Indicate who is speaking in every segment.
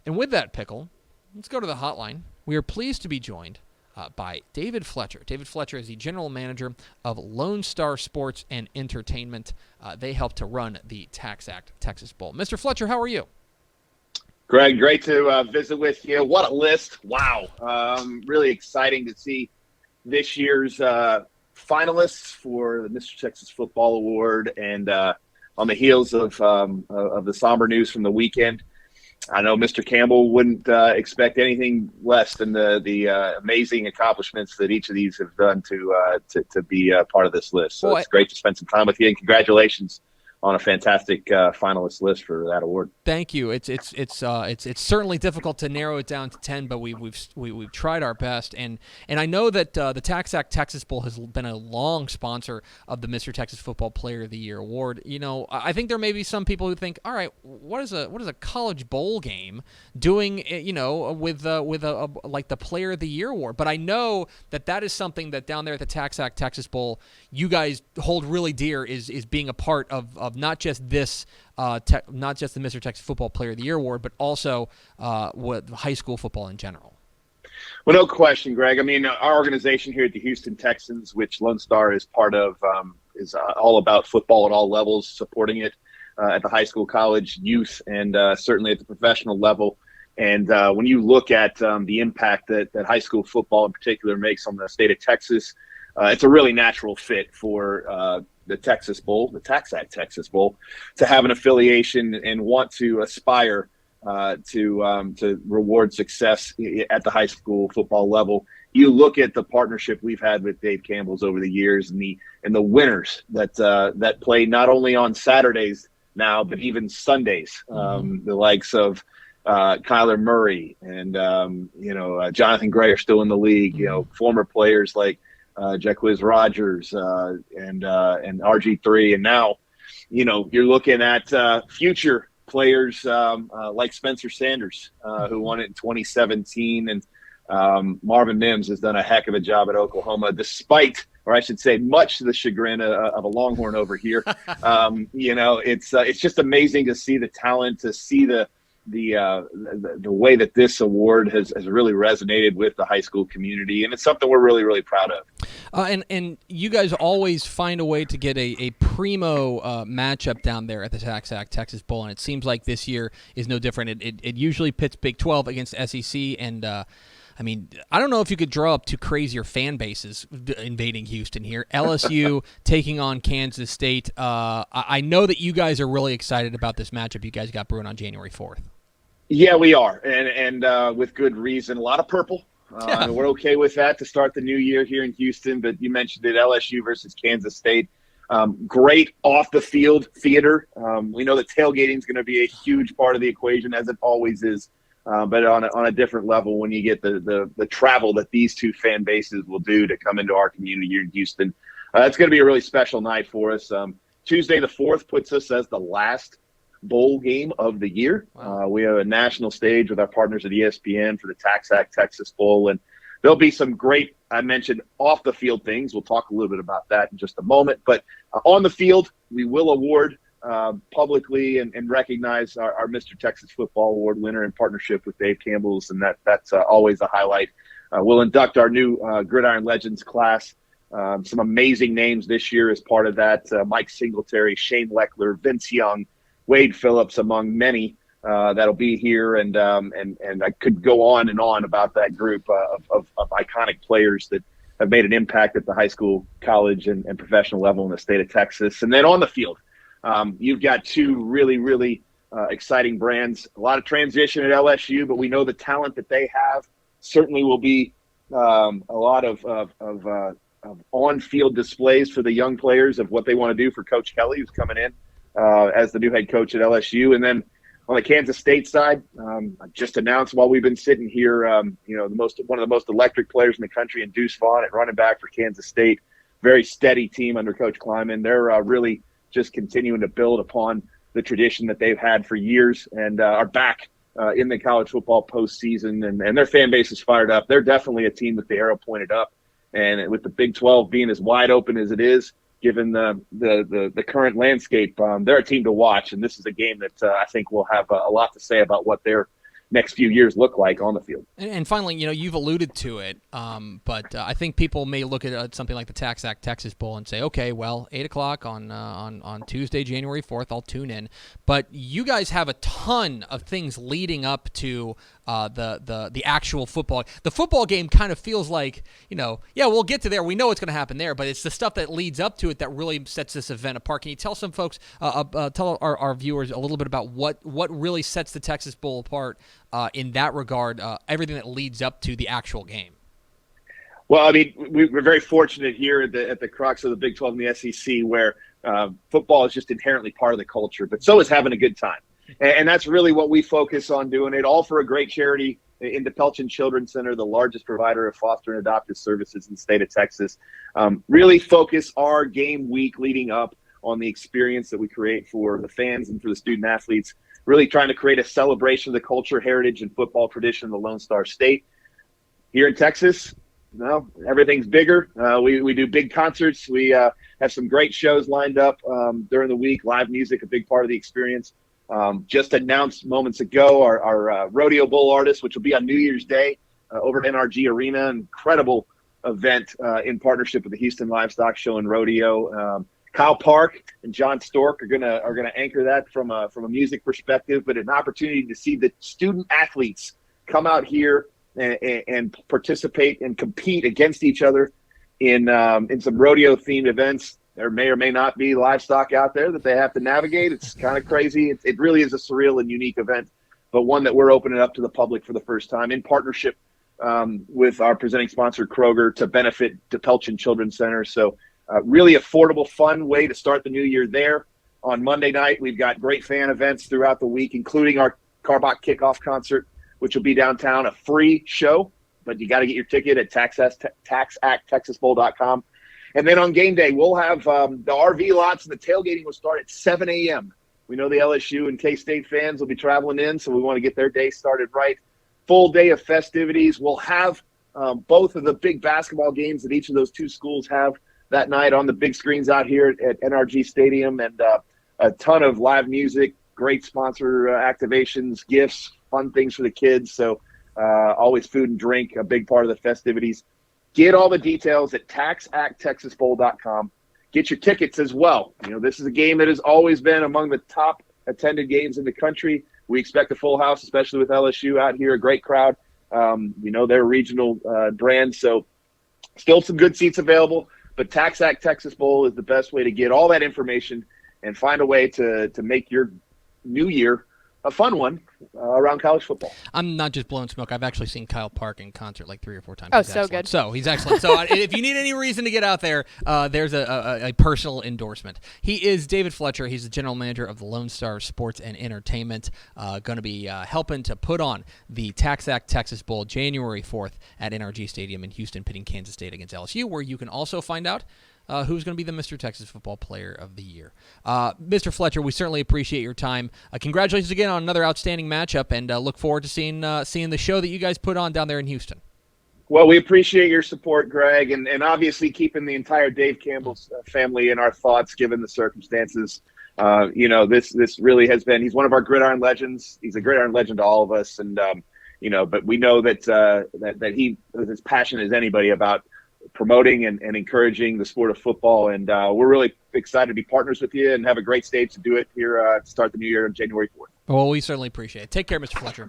Speaker 1: And with that, Pickle, let's go to the hotline. We are pleased to be joined by David Fletcher. David Fletcher is the general manager of Lone Star Sports and Entertainment. They help to run the Tax Act Texas Bowl. Mr. Fletcher, how are you?
Speaker 2: Greg, great to visit with you. What a list. Wow. Really exciting to see this year's finalists for the Mr. Texas Football Award. And on the heels of the somber news from the weekend, I know Mr. Campbell wouldn't expect anything less than the amazing accomplishments that each of these have done to be part of this list. So it's great to spend some time with you, and congratulations on a fantastic finalist list for that award.
Speaker 1: Thank you. It's certainly difficult to narrow it down to 10, but we've tried our best. And I know that the Tax Act Texas Bowl has been a long sponsor of the Mr. Texas Football Player of the Year award. You know, I think there may be some people who think, all right, what is a college bowl game doing? You know, with a like the Player of the Year award. But I know that is something that down there at the Tax Act Texas Bowl, you guys hold really dear is being a part of not just this. Not just the Mr. Texas Football Player of the Year award, but also with high school football in general.
Speaker 2: Well, no question, Greg. I mean, our organization here at the Houston Texans, which Lone Star is part of, is all about football at all levels, supporting it at the high school, college, youth, and certainly at the professional level. And when you look at the impact that high school football in particular makes on the state of Texas, it's a really natural fit for the Texas Bowl, the Tax Act Texas Bowl, to have an affiliation and want to aspire to reward success at the high school football level. You look at the partnership we've had with Dave Campbell's over the years, and the winners that play not only on Saturdays now, but even Sundays. The likes of Kyler Murray and Jonathan Gray are still in the league. You know, former players like Jacquizz Rodgers and RG3, and now, you know, you're looking at future players like Spencer Sanders, who won it in 2017, and Marvin Mims has done a heck of a job at Oklahoma, despite, or I should say, much to the chagrin of a Longhorn over here. You know, it's just amazing to see the talent, to see the way that this award has really resonated with the high school community, and it's something we're really, really proud of.
Speaker 1: And you guys always find a way to get a primo matchup down there at the Tax Act Texas Bowl, and it seems like this year is no different. It usually pits Big 12 against SEC, and I mean, I don't know if you could draw up two crazier fan bases invading Houston here. LSU taking on Kansas State. I know that you guys are really excited about this matchup you guys got brewing on January 4th.
Speaker 2: Yeah, we are, and with good reason. A lot of purple. We're okay with that to start the new year here in Houston, but you mentioned it, LSU versus Kansas State. Great off-the-field theater. We know that tailgating is going to be a huge part of the equation, as it always is, but on a different level when you get the travel that these two fan bases will do to come into our community here in Houston. It's going to be a really special night for us. Tuesday the 4th puts us as the last bowl game of the year.
Speaker 1: Wow.
Speaker 2: We have a national stage with our partners at ESPN for the Tax Act Texas Bowl, and there'll be some great, I mentioned, off the field things. We'll talk a little bit about that in just a moment, but on the field, we will award publicly and recognize our Mr. Texas Football Award winner in partnership with Dave Campbell's, and that's always a highlight. We'll induct our new Gridiron Legends class. Some amazing names this year as part of that. Mike Singletary, Shane Leckler, Vince Young, Wade Phillips, among many that'll be here, and I could go on and on about that group of iconic players that have made an impact at the high school, college, and professional level in the state of Texas. And then on the field, you've got two really, really exciting brands. A lot of transition at LSU, but we know the talent that they have certainly will be a lot of on-field displays for the young players of what they want to do for Coach Kelly, who's coming in as the new head coach at LSU. And then on the Kansas State side, I just announced while we've been sitting here, one of the most electric players in the country in Deuce Vaughn at running back for Kansas State. Very steady team under Coach Kleiman. They're really just continuing to build upon the tradition that they've had for years and are back in the college football postseason. And their fan base is fired up. They're definitely a team with the arrow pointed up. And with the Big 12 being as wide open as it is, given the current landscape, they're a team to watch, and this is a game that I think will have a lot to say about what they're next few years look like on the field.
Speaker 1: And finally, you've alluded to it, but I think people may look at something like the Tax Act Texas Bowl and say, okay, well, 8 o'clock on Tuesday, January 4th, I'll tune in. But you guys have a ton of things leading up to the actual football. The football game kind of feels like, we'll get to there. We know what's going to happen there, but it's the stuff that leads up to it that really sets this event apart. Can you tell some folks, tell our viewers a little bit about what really sets the Texas Bowl apart in that regard, everything that leads up to the actual game?
Speaker 2: Well, I mean, we're very fortunate here at the crux of the Big 12 and the SEC where football is just inherently part of the culture, but so is having a good time. And that's really what we focus on doing, it all for a great charity in the Pelchin Children's Center, the largest provider of foster and adoptive services in the state of Texas. Really focus our game week leading up on the experience that we create for the fans and for the student athletes, really trying to create a celebration of the culture, heritage, and football tradition of the Lone Star State. Here in Texas, everything's bigger. We do big concerts. We have some great shows lined up during the week, live music, a big part of the experience. Just announced moments ago our Rodeo Bowl artist, which will be on New Year's Day over at NRG Arena. Incredible event in partnership with the Houston Livestock Show and Rodeo. Kyle Park and John Stork are gonna anchor that from a music perspective, but an opportunity to see the student athletes come out here and participate and compete against each other in some rodeo themed events. There may or may not be livestock out there that they have to navigate. It's kind of crazy. It really is a surreal and unique event, but one that we're opening up to the public for the first time in partnership with our presenting sponsor, Kroger, to benefit the Pelchin Children's Center. So really affordable, fun way to start the new year there. On Monday night, we've got great fan events throughout the week, including our Carbach kickoff concert, which will be downtown, a free show, but you got to get your ticket at taxacttexasbowl.com. And then on game day, we'll have the RV lots and the tailgating will start at 7 a.m. We know the LSU and K-State fans will be traveling in, so we want to get their day started right. Full day of festivities. We'll have both of the big basketball games that each of those two schools have that night on the big screens out here at NRG Stadium, and a ton of live music, great sponsor activations, gifts, fun things for the kids. So always food and drink, a big part of the festivities. Get all the details at taxacttexasbowl.com. Get your tickets as well. This is a game that has always been among the top attended games in the country. We expect a full house, especially with LSU out here, a great crowd. We know they're a regional brand, so still some good seats available. But Tax Act Texas Bowl is the best way to get all that information and find a way to make your new year a fun one around college football.
Speaker 1: I'm not just blowing smoke. I've actually seen Kyle Park in concert like 3 or 4 times.
Speaker 3: Oh,
Speaker 1: he's
Speaker 3: so
Speaker 1: excellent.
Speaker 3: good.
Speaker 1: So he's excellent. So if you need any reason to get out there, there's a personal endorsement. He is David Fletcher. He's the general manager of the Lone Star Sports and Entertainment. Going to be helping to put on the Tax Act Texas Bowl January 4th at NRG Stadium in Houston, pitting Kansas State against LSU, where you can also find out who's going to be the Mr. Texas Football Player of the Year. Mr. Fletcher, we certainly appreciate your time. Congratulations again on another outstanding matchup, and look forward to seeing the show that you guys put on down there in Houston.
Speaker 2: Well, we appreciate your support, Greg, and obviously keeping the entire Dave Campbell's family in our thoughts given the circumstances. This really has been – he's one of our gridiron legends. He's a gridiron legend to all of us, and but we know that he is as passionate as anybody about promoting and encouraging the sport of football, and we're really excited to be partners with you and have a great stage to do it here to start the new year on January 4th.
Speaker 1: Well, we certainly appreciate it. Take care, Mr. Fletcher.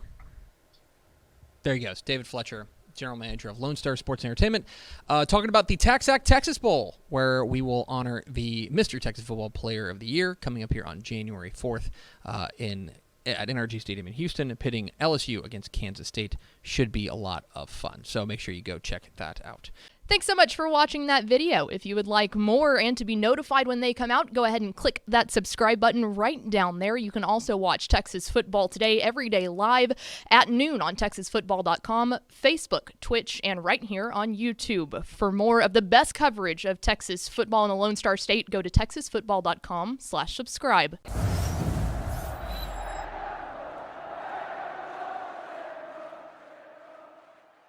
Speaker 1: There he goes, David Fletcher, general manager of Lone Star Sports and Entertainment, talking about the Tax Act Texas Bowl, where we will honor the Mr. Texas Football Player of the Year coming up here on January 4th at NRG Stadium in Houston, pitting LSU against Kansas State. Should be a lot of fun, so make sure you go check that out.
Speaker 3: Thanks so much for watching that video. If you would like more and to be notified when they come out, go ahead and click that subscribe button right down there. You can also watch Texas Football Today every day live at noon on TexasFootball.com, Facebook, Twitch, and right here on YouTube. For more of the best coverage of Texas football in the Lone Star State, go to TexasFootball.com/subscribe.